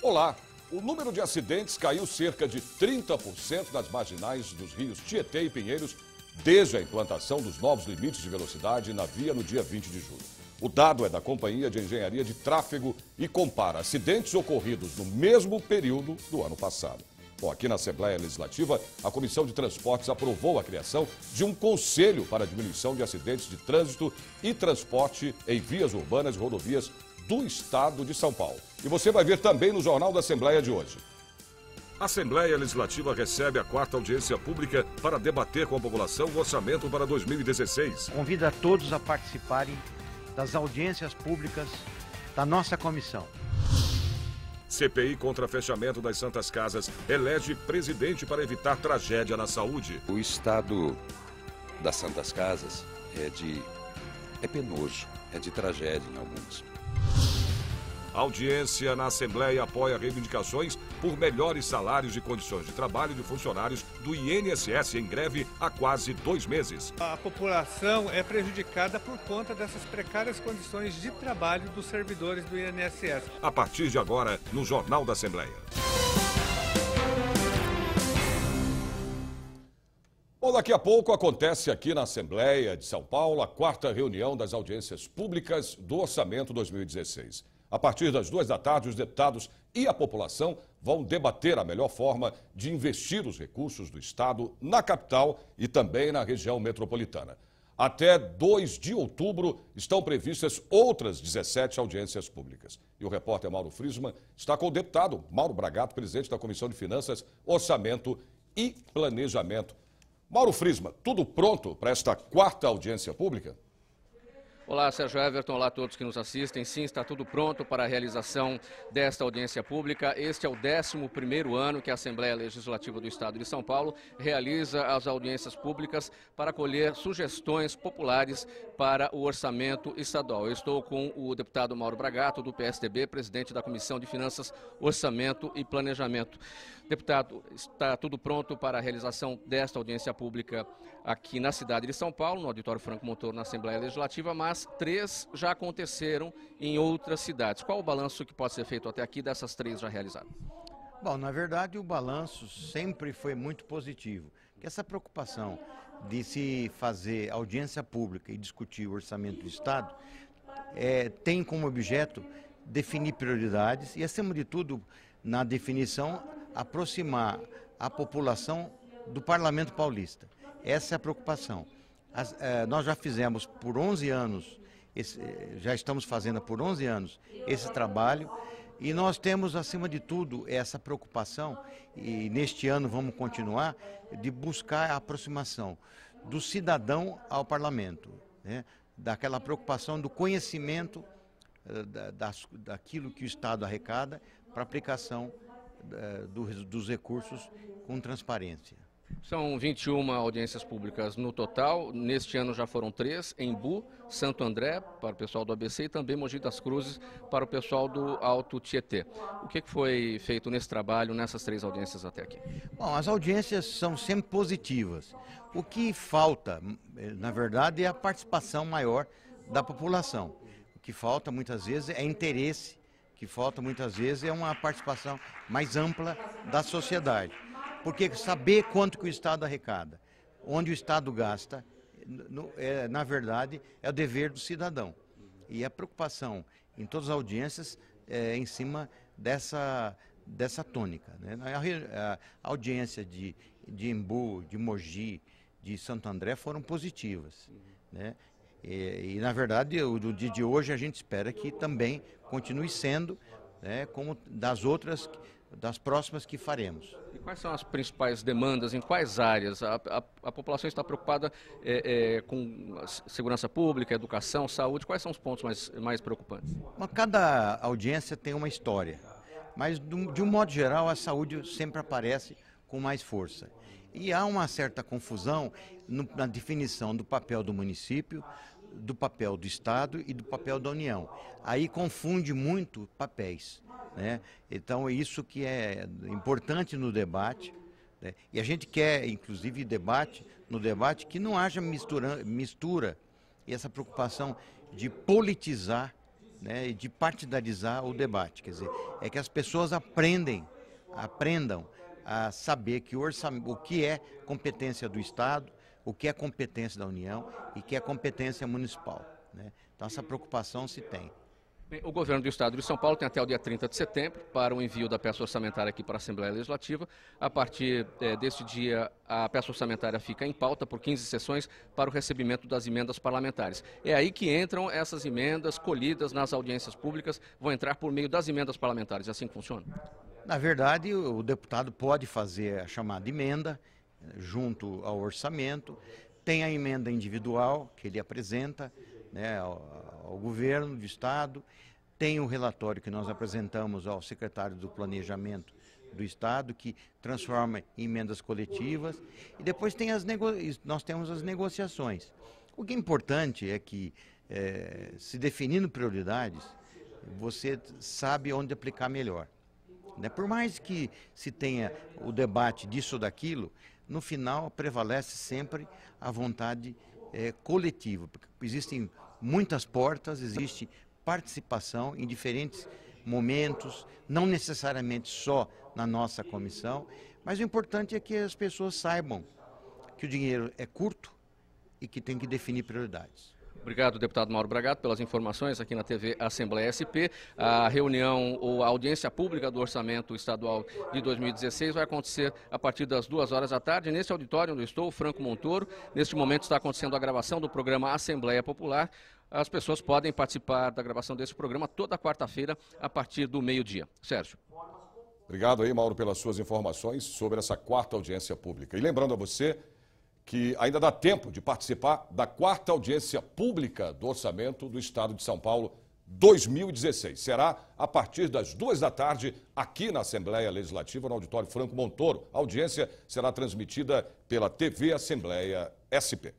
Olá! O número de acidentes caiu cerca de 30% nas marginais dos rios Tietê e Pinheiros desde a implantação dos novos limites de velocidade na via no dia 20 de julho. O dado é da Companhia de Engenharia de Tráfego e compara acidentes ocorridos no mesmo período do ano passado. Bom, aqui na Assembleia Legislativa, a Comissão de Transportes aprovou a criação de um conselho para a diminuição de acidentes de trânsito e transporte em vias urbanas e rodovias do Estado de São Paulo. E você vai ver também no Jornal da Assembleia de hoje. A Assembleia Legislativa recebe a 4ª audiência pública para debater com a população o orçamento para 2016. Convido a todos a participarem das audiências públicas da nossa comissão. CPI contra fechamento das Santas Casas elege presidente para evitar tragédia na saúde. O estado das Santas Casas é penoso, é de tragédia em alguns. A audiência na Assembleia apoia reivindicações por melhores salários e condições de trabalho de funcionários do INSS em greve há quase 2 meses. A população é prejudicada por conta dessas precárias condições de trabalho dos servidores do INSS. A partir de agora, no Jornal da Assembleia. Bom, daqui a pouco acontece aqui na Assembleia de São Paulo a 4ª reunião das audiências públicas do Orçamento 2016. A partir das 2 da tarde, os deputados e a população vão debater a melhor forma de investir os recursos do Estado na capital e também na região metropolitana. Até 2 de outubro estão previstas outras 17 audiências públicas. E o repórter Mauro Friesman está com o deputado Mauro Bragato, presidente da Comissão de Finanças, Orçamento e Planejamento. Mauro Friesman, tudo pronto para esta 4ª audiência pública? Olá, Sérgio Everton, olá a todos que nos assistem. Sim, está tudo pronto para a realização desta audiência pública. Este é o 11º ano que a Assembleia Legislativa do Estado de São Paulo realiza as audiências públicas para colher sugestões populares para o orçamento estadual. Eu estou com o deputado Mauro Bragato, do PSDB, presidente da Comissão de Finanças, Orçamento e Planejamento. Deputado, está tudo pronto para a realização desta audiência pública aqui na cidade de São Paulo, no Auditório Franco Montoro, na Assembleia Legislativa, mas 3 já aconteceram em outras cidades. Qual o balanço que pode ser feito até aqui dessas 3 já realizadas? Bom, na verdade o balanço sempre foi muito positivo. Que essa preocupação de se fazer audiência pública e discutir o orçamento do Estado tem como objeto definir prioridades e, acima de tudo, na definição, aproximar a população do Parlamento Paulista. Essa é a preocupação. Nós já fizemos por 11 anos, já estamos fazendo por 11 anos esse trabalho e nós temos, acima de tudo, essa preocupação e neste ano vamos continuar de buscar a aproximação do cidadão ao Parlamento, né? Daquela preocupação do conhecimento daquilo que o Estado arrecada para aplicação dos recursos com transparência. São 21 audiências públicas no total. Neste ano já foram 3, Embu, Santo André, para o pessoal do ABC, e também Mogi das Cruzes, para o pessoal do Alto Tietê. O que foi feito nesse trabalho, nessas 3 audiências até aqui? Bom, as audiências são sempre positivas. O que falta, na verdade, é a participação maior da população. O que falta, muitas vezes, é interesse. O que falta, muitas vezes, é uma participação mais ampla da sociedade. Porque saber quanto que o Estado arrecada, onde o Estado gasta, na verdade, é o dever do cidadão. E a preocupação em todas as audiências é em cima dessa tônica, né? A audiência de Embu, de Mogi, de Santo André foram positivas, né? E na verdade, o dia de hoje a gente espera que também continue sendo, né, como das próximas que faremos. E quais são as principais demandas, em quais áreas? A população está preocupada com segurança pública, educação, saúde. Quais são os pontos mais preocupantes? Cada audiência tem uma história, mas de um modo geral a saúde sempre aparece com mais força. E há uma certa confusão na definição do papel do município, do papel do Estado e do papel da União. Aí confunde muito papéis, né? Então isso que é importante no debate, né? E a gente quer, inclusive, no debate que não haja mistura e essa preocupação de politizar né, e de partidarizar o debate. Quer dizer, é que as pessoas aprendam a saber que o que é competência do Estado, o que é competência da União e o que é competência municipal, né? Então essa preocupação se tem. Bem, o governo do Estado de São Paulo tem até o dia 30 de setembro para o envio da peça orçamentária aqui para a Assembleia Legislativa. A partir deste dia, a peça orçamentária fica em pauta por 15 sessões para o recebimento das emendas parlamentares. É aí que entram essas emendas colhidas nas audiências públicas, vão entrar por meio das emendas parlamentares. É assim que funciona? Na verdade, o deputado pode fazer a chamada emenda junto ao orçamento, tem a emenda individual que ele apresenta, né, ao governo do Estado, tem o relatório que nós apresentamos ao secretário do Planejamento do Estado, que transforma em emendas coletivas, e depois tem nós temos as negociações. O que é importante é que, se definindo prioridades, você sabe onde aplicar melhor, né? Por mais que se tenha o debate disso ou daquilo, no final prevalece sempre a vontade coletiva, porque existem muitas portas, existe participação em diferentes momentos, não necessariamente só na nossa comissão, mas o importante é que as pessoas saibam que o dinheiro é curto e que tem que definir prioridades. Obrigado, deputado Mauro Bragato, pelas informações aqui na TV Assembleia SP. A reunião ou a audiência pública do Orçamento Estadual de 2016 vai acontecer a partir das 2 horas da tarde, nesse auditório onde eu estou, Franco Montoro. Neste momento está acontecendo a gravação do programa Assembleia Popular. As pessoas podem participar da gravação desse programa toda quarta-feira, a partir do meio-dia. Sérgio. Obrigado aí, Mauro, pelas suas informações sobre essa 4ª audiência pública. E lembrando a você que ainda dá tempo de participar da 4ª audiência pública do Orçamento do Estado de São Paulo 2016. Será a partir das 2 da tarde aqui na Assembleia Legislativa, no auditório Franco Montoro. A audiência será transmitida pela TV Assembleia SP.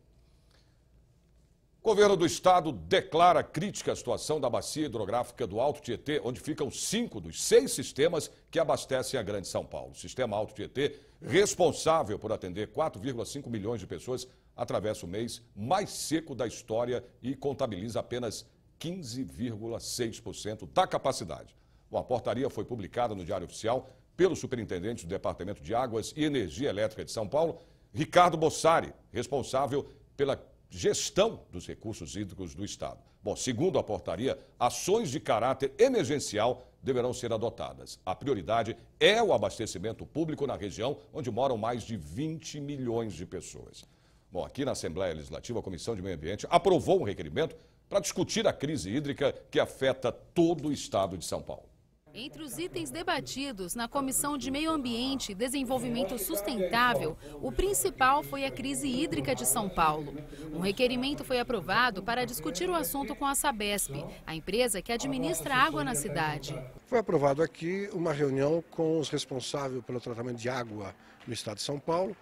O governo do Estado declara crítica à situação da bacia hidrográfica do Alto Tietê, onde ficam 5 dos 6 sistemas que abastecem a Grande São Paulo. O sistema Alto Tietê, responsável por atender 4,5 milhões de pessoas, atravessa o mês mais seco da história e contabiliza apenas 15,6% da capacidade. Bom, a portaria foi publicada no Diário Oficial pelo superintendente do Departamento de Águas e Energia Elétrica de São Paulo, Ricardo Bossari, responsável pela gestão dos recursos hídricos do Estado. Bom, segundo a portaria, ações de caráter emergencial deverão ser adotadas. A prioridade é o abastecimento público na região onde moram mais de 20 milhões de pessoas. Bom, aqui na Assembleia Legislativa, a Comissão de Meio Ambiente aprovou um requerimento para discutir a crise hídrica que afeta todo o Estado de São Paulo. Entre os itens debatidos na Comissão de Meio Ambiente e Desenvolvimento Sustentável, o principal foi a crise hídrica de São Paulo. Um requerimento foi aprovado para discutir o assunto com a Sabesp, a empresa que administra água na cidade. Foi aprovado aqui uma reunião com os responsáveis pelo tratamento de água no estado de São Paulo,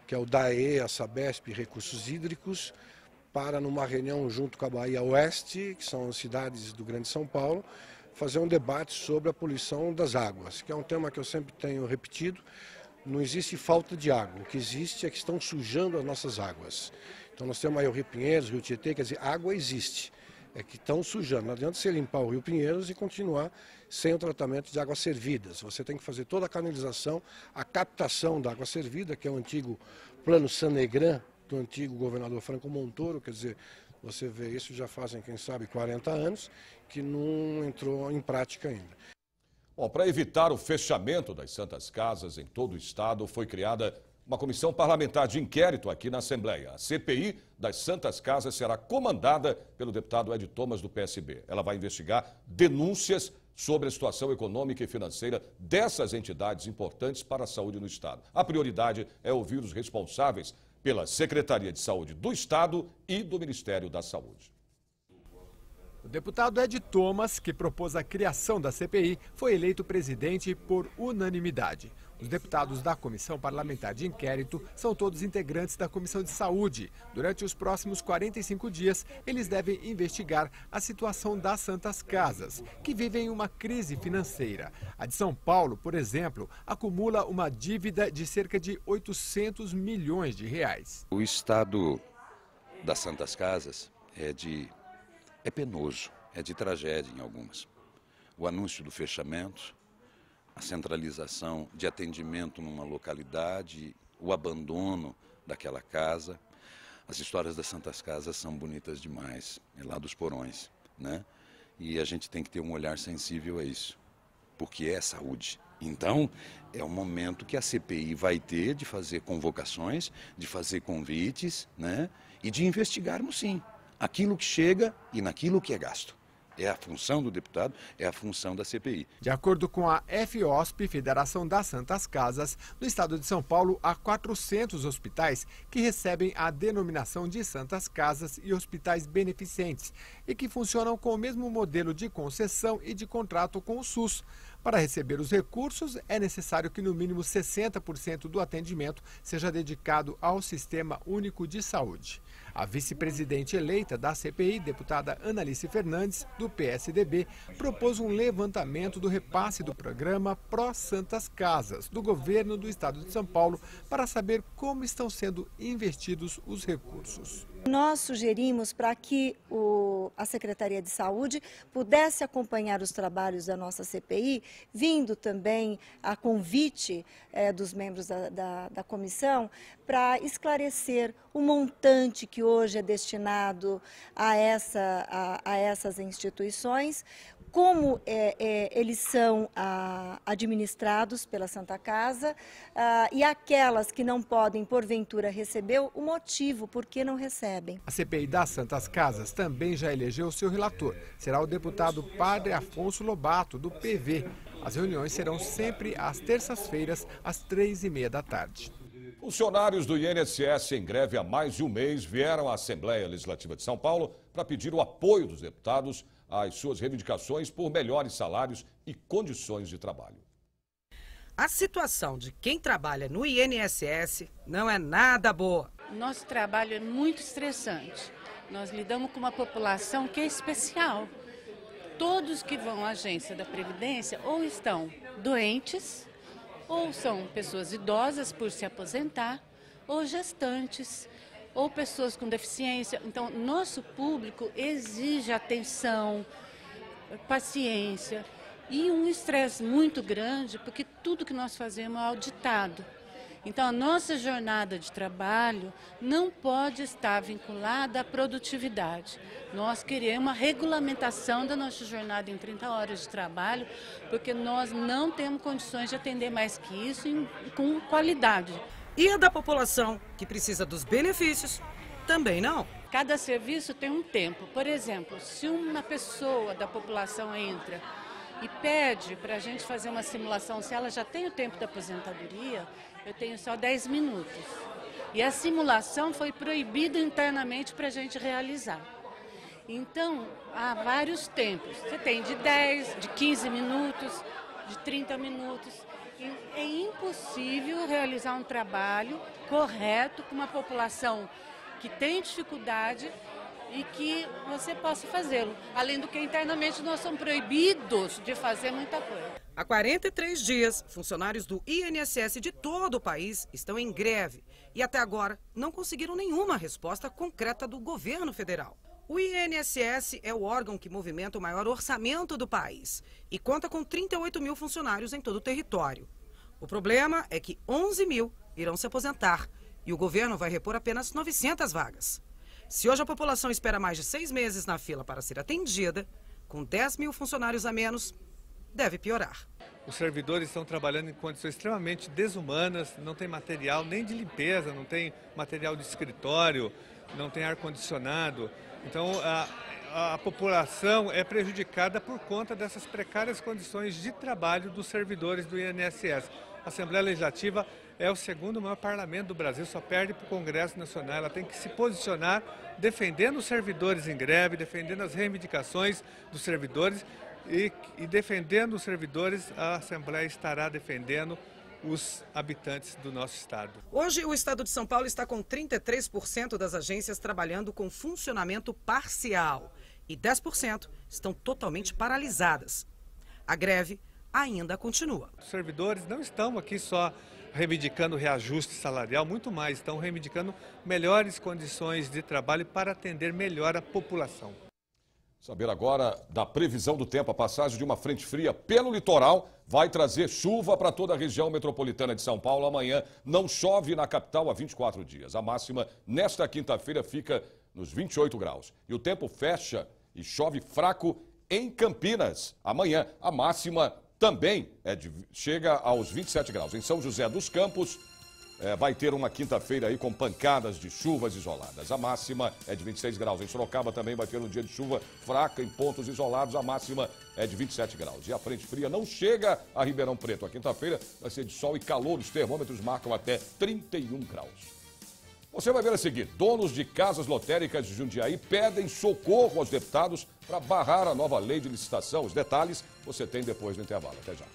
que é o DAE, a Sabesp e Recursos Hídricos, para numa reunião junto com a Bahia Oeste, que são as cidades do Grande São Paulo, fazer um debate sobre a poluição das águas, que é um tema que eu sempre tenho repetido. Não existe falta de água, o que existe é que estão sujando as nossas águas. Então nós temos aí o Rio Pinheiros, o Rio Tietê, quer dizer, água existe, é que estão sujando. Não adianta você limpar o Rio Pinheiros e continuar sem o tratamento de águas servidas. Você tem que fazer toda a canalização, a captação da água servida, que é o antigo plano Sanegran, do antigo governador Franco Montoro, quer dizer, você vê isso já fazem, quem sabe, 40 anos, que não entrou em prática ainda. Bom, para evitar o fechamento das Santas Casas em todo o estado, foi criada uma comissão parlamentar de inquérito aqui na Assembleia. A CPI das Santas Casas será comandada pelo deputado Ed Thomas, do PSB. Ela vai investigar denúncias sobre a situação econômica e financeira dessas entidades importantes para a saúde no estado. A prioridade é ouvir os responsáveis pela Secretaria de Saúde do Estado e do Ministério da Saúde. O deputado Ed Thomas, que propôs a criação da CPI, foi eleito presidente por unanimidade. Os deputados da Comissão Parlamentar de Inquérito são todos integrantes da Comissão de Saúde. Durante os próximos 45 dias, eles devem investigar a situação das Santas Casas, que vivem uma crise financeira. A de São Paulo, por exemplo, acumula uma dívida de cerca de 800 milhões de reais. O estado das Santas Casas é penoso, é de tragédia em algumas. O anúncio do fechamento, a centralização de atendimento numa localidade, o abandono daquela casa. As histórias das Santas Casas são bonitas demais, é lá dos porões, né? E a gente tem que ter um olhar sensível a isso, porque é saúde. Então, é um momento que a CPI vai ter de fazer convocações, de fazer convites, né? E de investigarmos, sim, aquilo que chega e naquilo que é gasto. É a função do deputado, é a função da CPI. De acordo com a FOSP, Federação das Santas Casas, no estado de São Paulo há 400 hospitais que recebem a denominação de Santas Casas e hospitais beneficentes e que funcionam com o mesmo modelo de concessão e de contrato com o SUS. Para receber os recursos, é necessário que no mínimo 60% do atendimento seja dedicado ao Sistema Único de Saúde. A vice-presidente eleita da CPI, deputada Analice Fernandes, do PSDB, propôs um levantamento do repasse do programa Pró Santas Casas, do governo do estado de São Paulo, para saber como estão sendo investidos os recursos. Nós sugerimos para que a Secretaria de Saúde pudesse acompanhar os trabalhos da nossa CPI, vindo também a convite dos membros da comissão, para esclarecer o montante que hoje é destinado a essas instituições, como eles são administrados pela Santa Casa e aquelas que não podem, porventura, receber, o motivo por que não recebem. A CPI das Santas Casas também já elegeu seu relator. Será o deputado Padre Afonso Lobato, do PV. As reuniões serão sempre às terças-feiras, às 3h30 da tarde. Funcionários do INSS em greve há mais de um mês vieram à Assembleia Legislativa de São Paulo para pedir o apoio dos deputados às suas reivindicações por melhores salários e condições de trabalho. A situação de quem trabalha no INSS não é nada boa. Nosso trabalho é muito estressante. Nós lidamos com uma população que é especial. Todos que vão à agência da Previdência ou estão doentes, ou são pessoas idosas por se aposentar, ou gestantes, ou pessoas com deficiência. Então, nosso público exige atenção, paciência e um estresse muito grande, porque tudo que nós fazemos é auditado. Então, a nossa jornada de trabalho não pode estar vinculada à produtividade. Nós queremos uma regulamentação da nossa jornada em 30 horas de trabalho, porque nós não temos condições de atender mais que isso com qualidade. E a da população, que precisa dos benefícios, também não. Cada serviço tem um tempo. Por exemplo, se uma pessoa da população entra e pede para a gente fazer uma simulação, se ela já tem o tempo da aposentadoria, eu tenho só 10 minutos. E a simulação foi proibida internamente para a gente realizar. Então, há vários tempos. Você tem de 10, de 15 minutos, de 30 minutos. É impossível realizar um trabalho correto com uma população que tem dificuldade e que você possa fazê-lo. Além do que internamente nós somos proibidos de fazer muita coisa. Há 43 dias, funcionários do INSS de todo o país estão em greve e até agora não conseguiram nenhuma resposta concreta do governo federal. O INSS é o órgão que movimenta o maior orçamento do país e conta com 38 mil funcionários em todo o território. O problema é que 11 mil irão se aposentar e o governo vai repor apenas 900 vagas. Se hoje a população espera mais de 6 meses na fila para ser atendida, com 10 mil funcionários a menos, deve piorar. Os servidores estão trabalhando em condições extremamente desumanas, não tem material nem de limpeza, não tem material de escritório, não tem ar-condicionado. Então, a população é prejudicada por conta dessas precárias condições de trabalho dos servidores do INSS. A Assembleia Legislativa é o segundo maior parlamento do Brasil, só perde para o Congresso Nacional. Ela tem que se posicionar defendendo os servidores em greve, defendendo as reivindicações dos servidores e defendendo os servidores, a Assembleia estará defendendo os habitantes do nosso estado. Hoje, o estado de São Paulo está com 33% das agências trabalhando com funcionamento parcial e 10% estão totalmente paralisadas. A greve ainda continua. Os servidores não estão aqui só reivindicando reajuste salarial, muito mais, estão reivindicando melhores condições de trabalho para atender melhor a população. Saber agora da previsão do tempo. A passagem de uma frente fria pelo litoral vai trazer chuva para toda a região metropolitana de São Paulo. Amanhã não chove na capital há 24 dias. A máxima nesta quinta-feira fica nos 28 graus. E o tempo fecha e chove fraco em Campinas. Amanhã a máxima também chega aos 27 graus. Em São José dos Campos vai ter uma quinta-feira aí com pancadas de chuvas isoladas. A máxima é de 26 graus. Em Sorocaba também vai ter um dia de chuva fraca em pontos isolados. A máxima é de 27 graus. E a frente fria não chega a Ribeirão Preto. A quinta-feira vai ser de sol e calor. Os termômetros marcam até 31 graus. Você vai ver a seguir. Donos de casas lotéricas de Jundiaí pedem socorro aos deputados para barrar a nova lei de licitação. Os detalhes você tem depois do intervalo. Até já.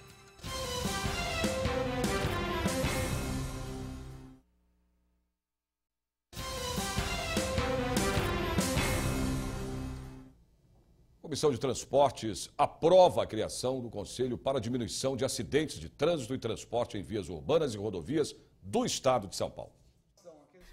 A Comissão de Transportes aprova a criação do Conselho para a Diminuição de Acidentes de Trânsito e Transporte em Vias Urbanas e Rodovias do Estado de São Paulo.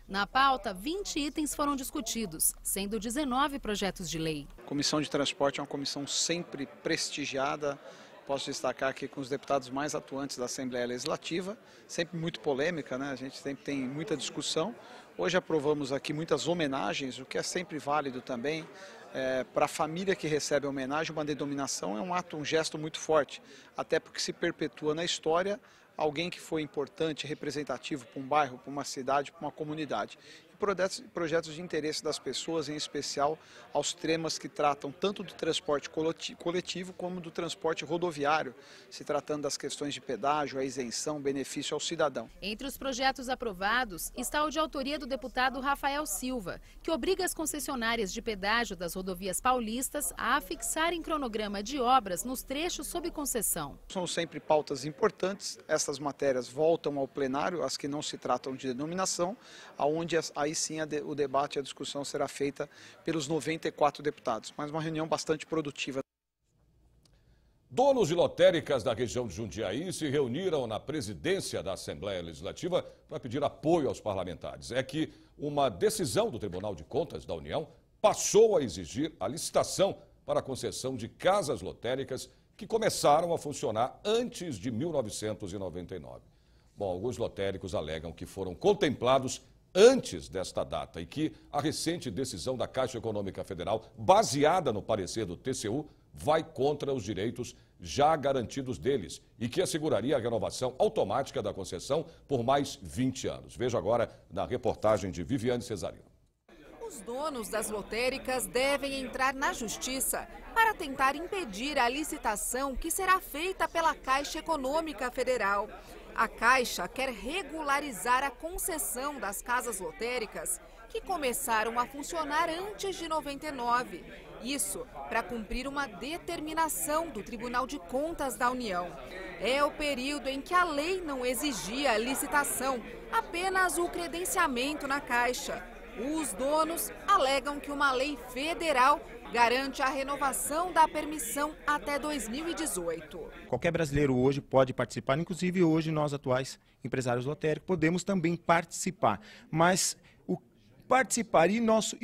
Na pauta, 20 itens foram discutidos, sendo 19 projetos de lei. A Comissão de Transporte é uma comissão sempre prestigiada. Posso destacar aqui com os deputados mais atuantes da Assembleia Legislativa, sempre muito polêmica, né? A gente sempre tem muita discussão. Hoje aprovamos aqui muitas homenagens, o que é sempre válido também. Para a família que recebe a homenagem, uma denominação é um ato, um gesto muito forte, até porque se perpetua na história alguém que foi importante, representativo para um bairro, para uma cidade, para uma comunidade. Projetos de interesse das pessoas, em especial aos temas que tratam tanto do transporte coletivo como do transporte rodoviário, se tratando das questões de pedágio, a isenção, benefício ao cidadão. Entre os projetos aprovados está o de autoria do deputado Rafael Silva, que obriga as concessionárias de pedágio das rodovias paulistas a afixarem cronograma de obras nos trechos sob concessão. São sempre pautas importantes, essas matérias voltam ao plenário, as que não se tratam de denominação, aonde aí sim o debate e a discussão será feita pelos 94 deputados, mas uma reunião bastante produtiva. Donos de lotéricas da região de Jundiaí se reuniram na presidência da Assembleia Legislativa para pedir apoio aos parlamentares. É que uma decisão do Tribunal de Contas da União passou a exigir a licitação para a concessão de casas lotéricas que começaram a funcionar antes de 1999. Bom, alguns lotéricos alegam que foram contemplados antes desta data e que a recente decisão da Caixa Econômica Federal, baseada no parecer do TCU, vai contra os direitos já garantidos deles e que asseguraria a renovação automática da concessão por mais 20 anos. Veja agora na reportagem de Viviane Cesarino. Os donos das lotéricas devem entrar na justiça para tentar impedir a licitação que será feita pela Caixa Econômica Federal. A Caixa quer regularizar a concessão das casas lotéricas que começaram a funcionar antes de 99. Isso para cumprir uma determinação do Tribunal de Contas da União. É o período em que a lei não exigia a licitação, apenas o credenciamento na Caixa. Os donos alegam que uma lei federal garante a renovação da permissão até 2018. Qualquer brasileiro hoje pode participar, inclusive hoje nós atuais empresários lotéricos podemos também participar. Mas o participar e nosso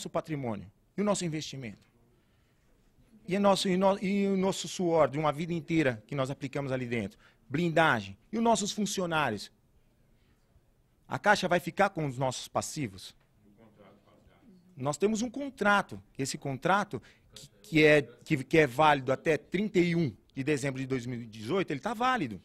patrimônio, e o nosso investimento, e o nosso suor de uma vida inteira que nós aplicamos ali dentro, blindagem, e os nossos funcionários. A Caixa vai ficar com os nossos passivos? Nós temos um contrato. Esse contrato, que é válido até 31 de dezembro de 2018, ele está válido.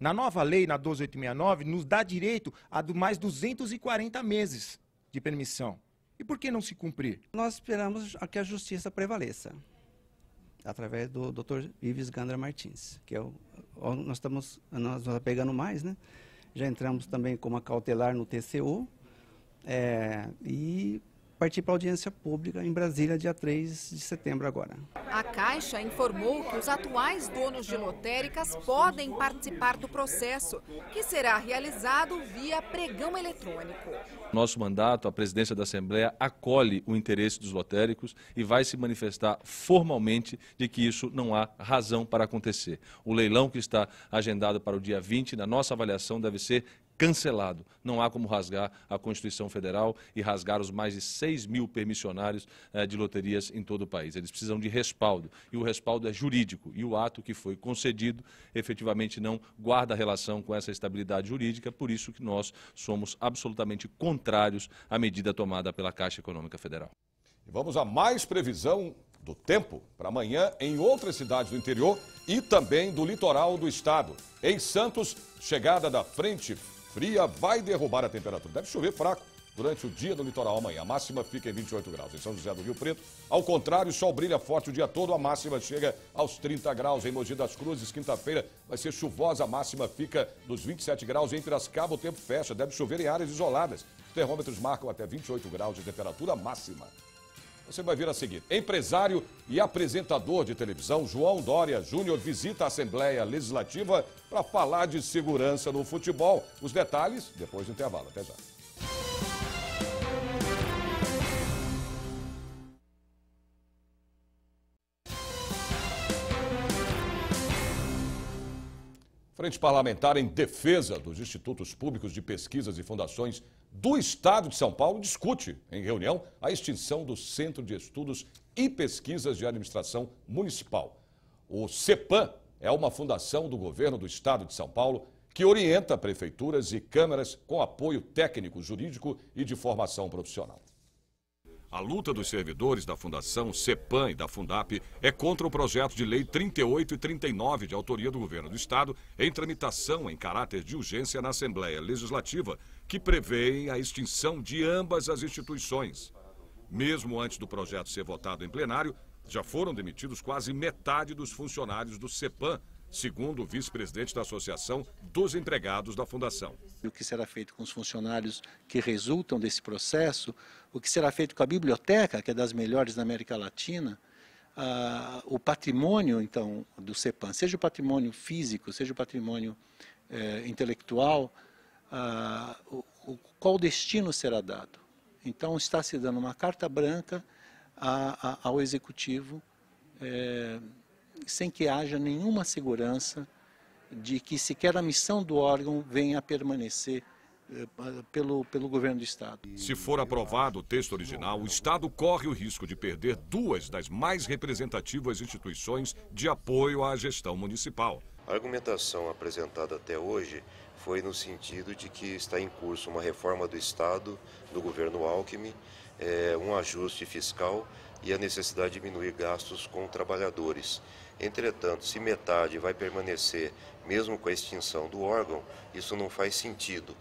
Na nova lei, na 12869, nos dá direito a mais 240 meses de permissão. E por que não se cumprir? Nós esperamos que a justiça prevaleça, através do Dr. Ives Gandra Martins, que nós estamos pegando mais, né? Já entramos também com uma cautelar no TCU e partir para a audiência pública em Brasília, dia 3 de setembro agora. A Caixa informou que os atuais donos de lotéricas podem participar do processo, que será realizado via pregão eletrônico. Nosso mandato, a presidência da Assembleia, acolhe o interesse dos lotéricos e vai se manifestar formalmente de que isso não há razão para acontecer. O leilão que está agendado para o dia 20, na nossa avaliação, deve ser cancelado. Não há como rasgar a Constituição Federal e rasgar os mais de 6 mil permissionários de loterias em todo o país. Eles precisam de respaldo, e o respaldo é jurídico, e o ato que foi concedido efetivamente não guarda relação com essa estabilidade jurídica, por isso que nós somos absolutamente contrários à medida tomada pela Caixa Econômica Federal. E vamos a mais previsão do tempo para amanhã em outras cidades do interior e também do litoral do estado. Em Santos, chegada da frente fria vai derrubar a temperatura. Deve chover fraco durante o dia no litoral amanhã. A máxima fica em 28 graus. Em São José do Rio Preto, ao contrário, o sol brilha forte o dia todo. A máxima chega aos 30 graus. Em Mogi das Cruzes, quinta-feira, vai ser chuvosa. A máxima fica nos 27 graus. Em Piracicaba, o tempo fecha. Deve chover em áreas isoladas. Os termômetros marcam até 28 graus de temperatura máxima. Você vai ver a seguir. Empresário e apresentador de televisão João Dória Júnior visita a Assembleia Legislativa para falar de segurança no futebol. Os detalhes depois do intervalo. Até já. Frente Parlamentar em defesa dos institutos públicos de pesquisas e fundações do Estado de São Paulo discute, em reunião, a extinção do Centro de Estudos e Pesquisas de Administração Municipal. O CEPAM é uma fundação do governo do Estado de São Paulo que orienta prefeituras e câmaras com apoio técnico, jurídico e de formação profissional. A luta dos servidores da Fundação CEPAM e da Fundap é contra o projeto de lei 38 e 39 de autoria do governo do Estado em tramitação em caráter de urgência na Assembleia Legislativa, que prevê a extinção de ambas as instituições. Mesmo antes do projeto ser votado em plenário, já foram demitidos quase metade dos funcionários do CEPAM, segundo o vice-presidente da Associação dos Empregados da Fundação. O que será feito com os funcionários que resultam desse processo, o que será feito com a biblioteca, que é das melhores da América Latina, o patrimônio, então, do CEPAM, seja o patrimônio físico, seja o patrimônio intelectual, qual destino será dado. Então, está se dando uma carta branca ao Executivo, sem que haja nenhuma segurança de que sequer a missão do órgão venha a permanecer pelo governo do Estado. Se for aprovado o texto original, o Estado corre o risco de perder duas das mais representativas instituições de apoio à gestão municipal. A argumentação apresentada até hoje foi no sentido de que está em curso uma reforma do Estado, do governo Alckmin, um ajuste fiscal e a necessidade de diminuir gastos com trabalhadores. Entretanto, se metade vai permanecer mesmo com a extinção do órgão, isso não faz sentido.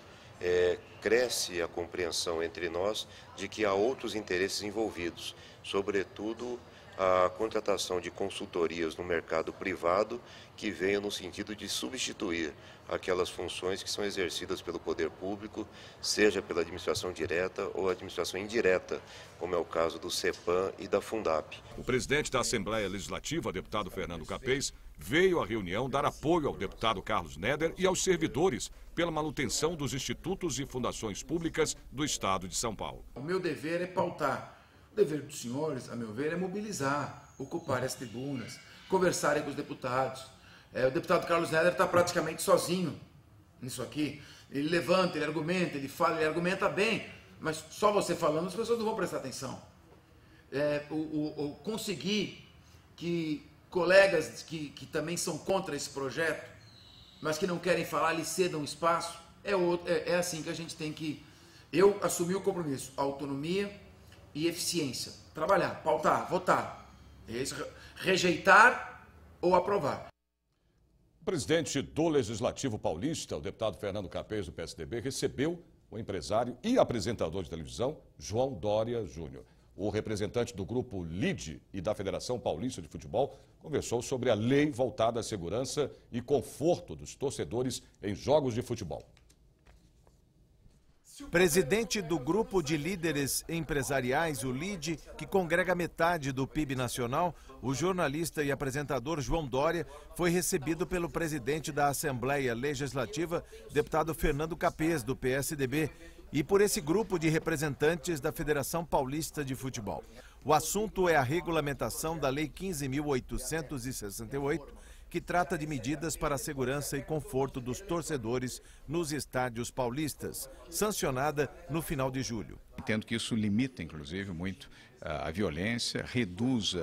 Cresce a compreensão entre nós de que há outros interesses envolvidos, sobretudo a contratação de consultorias no mercado privado que venham no sentido de substituir aquelas funções que são exercidas pelo poder público, seja pela administração direta ou administração indireta, como é o caso do CEPAM e da Fundap. O presidente da Assembleia Legislativa, deputado Fernando Capês, veio à reunião dar apoio ao deputado Carlos Neder e aos servidores pela manutenção dos institutos e fundações públicas do Estado de São Paulo. O meu dever é pautar. O dever dos senhores, a meu ver, é mobilizar, ocupar as tribunas, conversarem com os deputados. O deputado Carlos Neder está praticamente sozinho nisso aqui. Ele levanta, ele argumenta, ele fala, ele argumenta bem, mas só você falando as pessoas não vão prestar atenção. Conseguir que colegas que também são contra esse projeto, mas que não querem falar, lhe cedam espaço, é assim que a gente tem que... Eu assumi o compromisso, autonomia e eficiência. Trabalhar, pautar, votar. Rejeitar ou aprovar. O presidente do Legislativo Paulista, o deputado Fernando Capês, do PSDB, recebeu o empresário e apresentador de televisão João Dória Júnior. O representante do grupo LIDE e da Federação Paulista de Futebol conversou sobre a lei voltada à segurança e conforto dos torcedores em jogos de futebol. Presidente do grupo de líderes empresariais, o LIDE, que congrega metade do PIB nacional, o jornalista e apresentador João Dória foi recebido pelo presidente da Assembleia Legislativa, deputado Fernando Capês, do PSDB, e por esse grupo de representantes da Federação Paulista de Futebol. O assunto é a regulamentação da Lei 15.868, que trata de medidas para a segurança e conforto dos torcedores nos estádios paulistas, sancionada no final de julho. Entendo que isso limita, inclusive, muito a violência, reduz,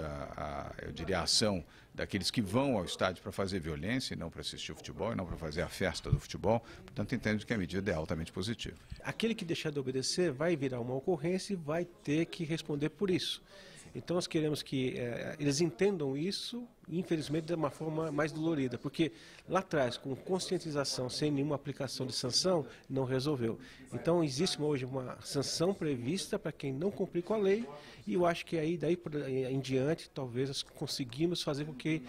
eu diria, a ação daqueles que vão ao estádio para fazer violência e não para assistir o futebol e não para fazer a festa do futebol. Portanto, entendo que a medida é altamente positiva. Aquele que deixar de obedecer vai virar uma ocorrência e vai ter que responder por isso. Então nós queremos que eles entendam isso, infelizmente, de uma forma mais dolorida, porque lá atrás, com conscientização, sem nenhuma aplicação de sanção, não resolveu. Então existe hoje uma sanção prevista para quem não cumprir com a lei, e eu acho que aí daí em diante, talvez nós conseguimos fazer com que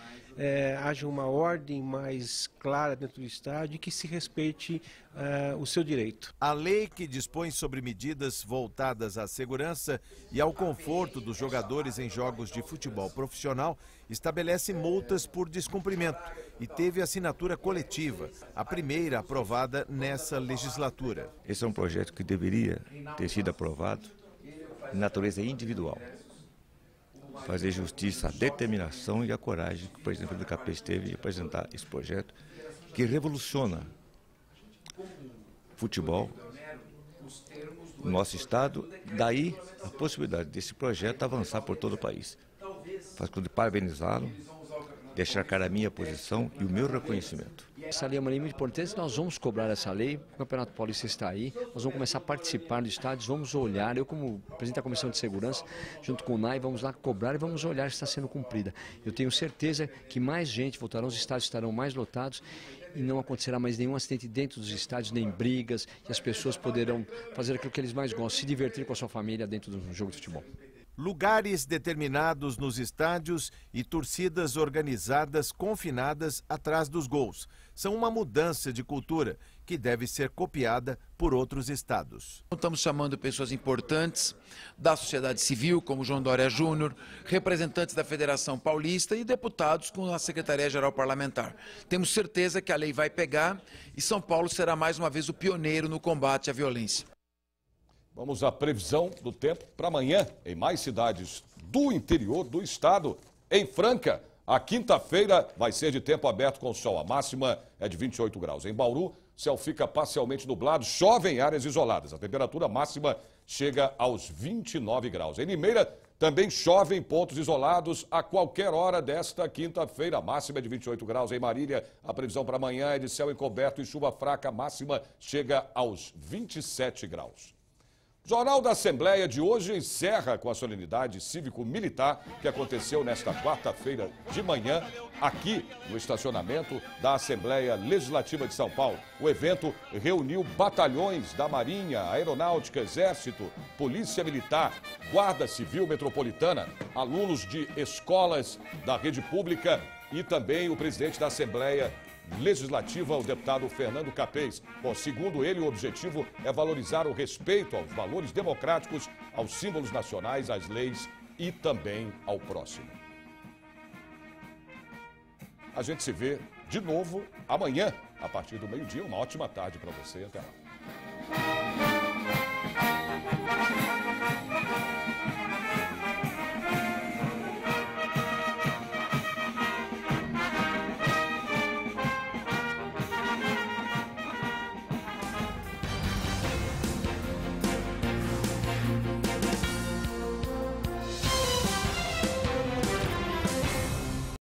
haja uma ordem mais clara dentro do estádio e que se respeite o seu direito. A lei que dispõe sobre medidas voltadas à segurança e ao conforto dos jogadores em jogos de futebol profissional estabelece multas por descumprimento e teve assinatura coletiva, a primeira aprovada nessa legislatura. Esse é um projeto que deveria ter sido aprovado de natureza individual. Fazer justiça à determinação e à coragem que o presidente do Capês teve de apresentar esse projeto que revoluciona futebol no nosso estado, daí a possibilidade desse projeto avançar por todo o país. Faz questão de parabenizá-lo, deixar cara a minha posição e o meu reconhecimento. Essa lei é uma lei muito importante, nós vamos cobrar essa lei, o Campeonato Paulista está aí, nós vamos começar a participar dos estádios, vamos olhar, eu como presidente da Comissão de Segurança, junto com o NAI, vamos lá cobrar e vamos olhar se está sendo cumprida. Eu tenho certeza que mais gente voltará, os estádios estarão mais lotados e não acontecerá mais nenhum acidente dentro dos estádios, nem brigas, e as pessoas poderão fazer aquilo que eles mais gostam, se divertir com a sua família dentro de um jogo de futebol. Lugares determinados nos estádios e torcidas organizadas confinadas atrás dos gols. São uma mudança de cultura que deve ser copiada por outros estados. Estamos chamando pessoas importantes da sociedade civil, como João Dória Júnior, representantes da Federação Paulista e deputados com a Secretaria-Geral Parlamentar. Temos certeza que a lei vai pegar e São Paulo será mais uma vez o pioneiro no combate à violência. Vamos à previsão do tempo para amanhã, em mais cidades do interior do estado. Em Franca, a quinta-feira vai ser de tempo aberto com sol. A máxima é de 28 graus. Em Bauru, céu fica parcialmente nublado, chove em áreas isoladas. A temperatura máxima chega aos 29 graus. Em Limeira, também chove em pontos isolados a qualquer hora desta quinta-feira. A máxima é de 28 graus. Em Marília, a previsão para amanhã é de céu encoberto e chuva fraca. A máxima chega aos 27 graus. O Jornal da Assembleia de hoje encerra com a solenidade cívico-militar que aconteceu nesta quarta-feira de manhã, aqui no estacionamento da Assembleia Legislativa de São Paulo. O evento reuniu batalhões da Marinha, Aeronáutica, Exército, Polícia Militar, Guarda Civil Metropolitana, alunos de escolas da rede pública e também o presidente da Assembleia Legislativa, o deputado Fernando Capês. Bom, segundo ele, o objetivo é valorizar o respeito aos valores democráticos, aos símbolos nacionais, às leis e também ao próximo. A gente se vê de novo amanhã, a partir do meio-dia. Uma ótima tarde para você. Até lá.